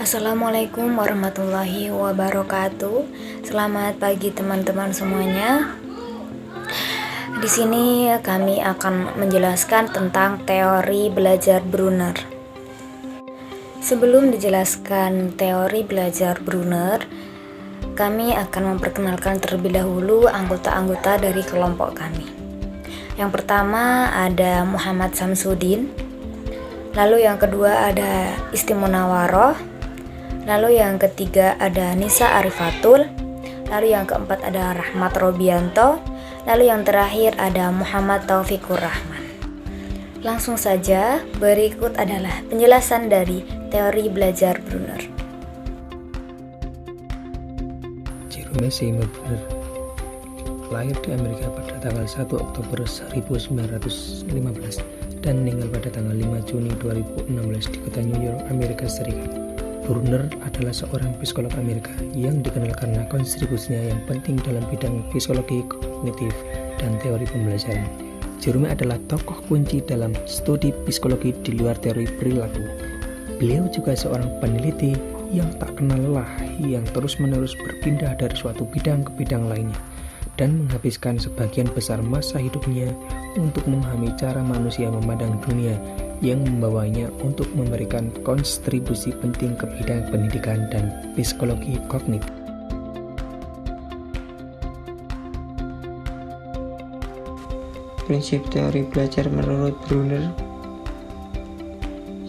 Assalamualaikum warahmatullahi wabarakatuh. Selamat pagi teman-teman semuanya. Di sini kami akan menjelaskan tentang teori belajar Brunner. Sebelum dijelaskan teori belajar Brunner, kami akan memperkenalkan terlebih dahulu anggota-anggota dari kelompok kami. Yang pertama ada Muhammad Samsudin, lalu yang kedua ada Isti Munawaroh, lalu yang ketiga ada Nisa Arifatul, lalu yang keempat ada Rahmat Robianto, lalu yang terakhir ada Muhammad Taufikur Rahman. Langsung saja, berikut adalah penjelasan dari teori belajar Brunner. Jerome Seymour Brunner lahir di Amerika pada tanggal 1 Oktober 1915 dan meninggal pada tanggal 5 Juni 2016 di kota New York, Amerika Serikat. Brunner adalah seorang psikolog Amerika yang dikenal karena kontribusinya yang penting dalam bidang psikologi kognitif dan teori pembelajaran. Jerome adalah tokoh kunci dalam studi psikologi di luar teori perilaku. Beliau juga seorang peneliti yang tak kenal lelah, yang terus-menerus berpindah dari suatu bidang ke bidang lainnya, dan menghabiskan sebagian besar masa hidupnya untuk memahami cara manusia memandang dunia, yang membawanya untuk memberikan kontribusi penting ke bidang pendidikan dan psikologi kognitif. Prinsip teori belajar menurut Brunner.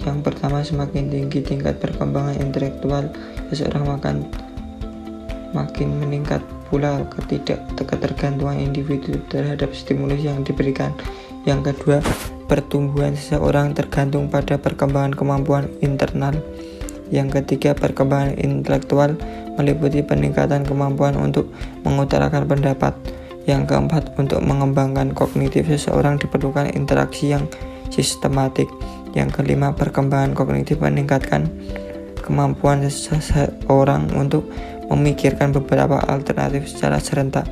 Yang pertama, semakin tinggi tingkat perkembangan intelektual seseorang makin meningkat pula ketergantungan individu terhadap stimulus yang diberikan. Yang kedua, pertumbuhan seseorang tergantung pada perkembangan kemampuan internal. Yang ketiga, perkembangan intelektual meliputi peningkatan kemampuan untuk mengutarakan pendapat. Yang keempat, untuk mengembangkan kognitif seseorang diperlukan interaksi yang sistematik. Yang kelima, perkembangan kognitif meningkatkan kemampuan seseorang untuk memikirkan beberapa alternatif secara serentak.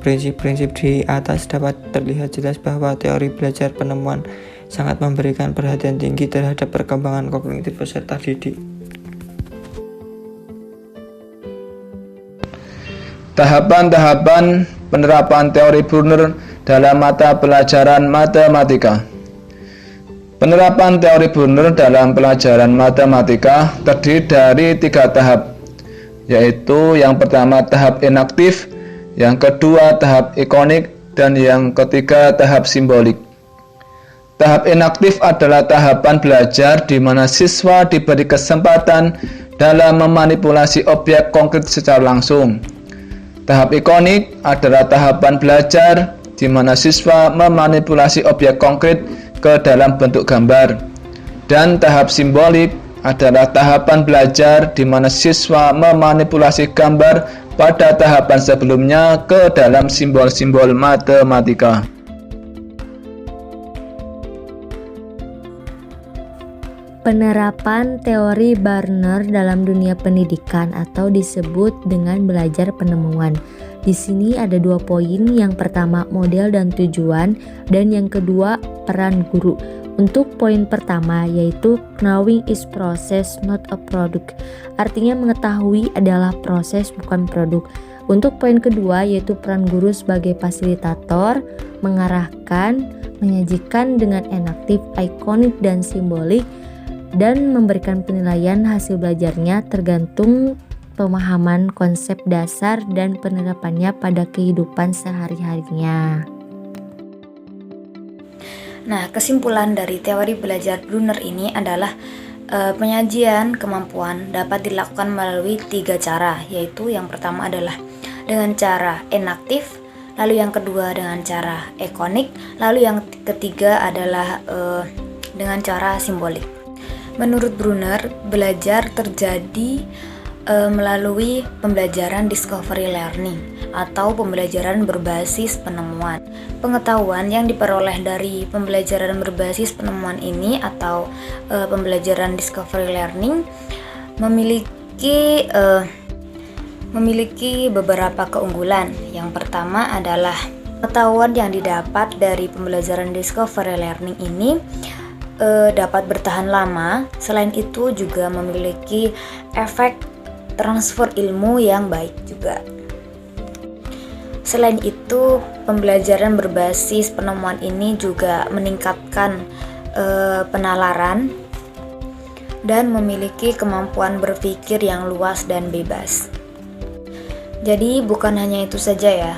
Prinsip-prinsip di atas dapat terlihat jelas bahwa teori belajar penemuan sangat memberikan perhatian tinggi terhadap perkembangan kognitif peserta didik. Tahapan-tahapan penerapan teori Brunner dalam mata pelajaran matematika. Penerapan teori Brunner dalam pelajaran matematika terdiri dari 3 tahap, yaitu yang pertama tahap inaktif, yang kedua tahap ikonik, dan yang ketiga tahap simbolik. Tahap inaktif adalah tahapan belajar di mana siswa diberi kesempatan dalam memanipulasi objek konkret secara langsung. Tahap ikonik adalah tahapan belajar di mana siswa memanipulasi objek konkret ke dalam bentuk gambar. Dan tahap simbolik adalah tahapan belajar di mana siswa memanipulasi gambar pada tahapan sebelumnya ke dalam simbol-simbol matematika. Penerapan teori Brunner dalam dunia pendidikan atau disebut dengan belajar penemuan. Di sini ada 2 poin, yang pertama model dan tujuan, dan yang kedua peran guru. Untuk poin pertama yaitu knowing is process not a product, artinya mengetahui adalah proses bukan produk. Untuk poin kedua yaitu peran guru sebagai fasilitator, mengarahkan, menyajikan dengan enaktif, ikonik, dan simbolik, dan memberikan penilaian hasil belajarnya tergantung pemahaman konsep dasar dan penerapannya pada kehidupan sehari-harinya. Nah, kesimpulan dari teori belajar Brunner ini adalah penyajian kemampuan dapat dilakukan melalui 3 cara, yaitu yang pertama adalah dengan cara enaktif, lalu yang kedua dengan cara ikonik, lalu yang ketiga adalah dengan cara simbolik. Menurut Brunner, belajar terjadi melalui pembelajaran discovery learning atau pembelajaran berbasis penemuan. Pengetahuan yang diperoleh dari pembelajaran berbasis penemuan ini atau pembelajaran discovery learning memiliki beberapa keunggulan. Yang pertama adalah pengetahuan yang didapat dari pembelajaran discovery learning ini dapat bertahan lama. Selain itu juga memiliki efek transfer ilmu yang baik juga. Selain itu, pembelajaran berbasis penemuan ini juga meningkatkan penalaran dan memiliki kemampuan berpikir yang luas dan bebas. Jadi bukan hanya itu saja ya,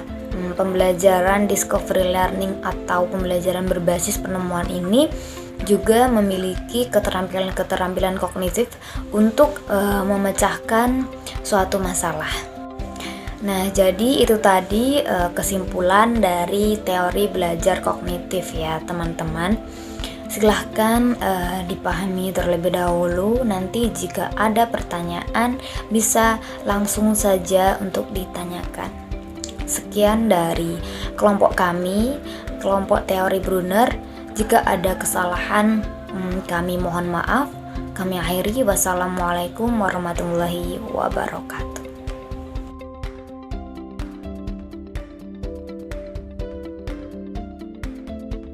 pembelajaran discovery learning atau pembelajaran berbasis penemuan ini juga memiliki keterampilan kognitif untuk memecahkan suatu masalah. Nah, jadi itu tadi kesimpulan dari teori belajar kognitif ya teman-teman. Silahkan dipahami terlebih dahulu. Nanti jika ada pertanyaan bisa langsung saja untuk ditanyakan. Sekian dari kelompok kami, kelompok teori Brunner. Jika ada kesalahan, kami mohon maaf. Kami akhiri. Wassalamualaikum warahmatullahi wabarakatuh.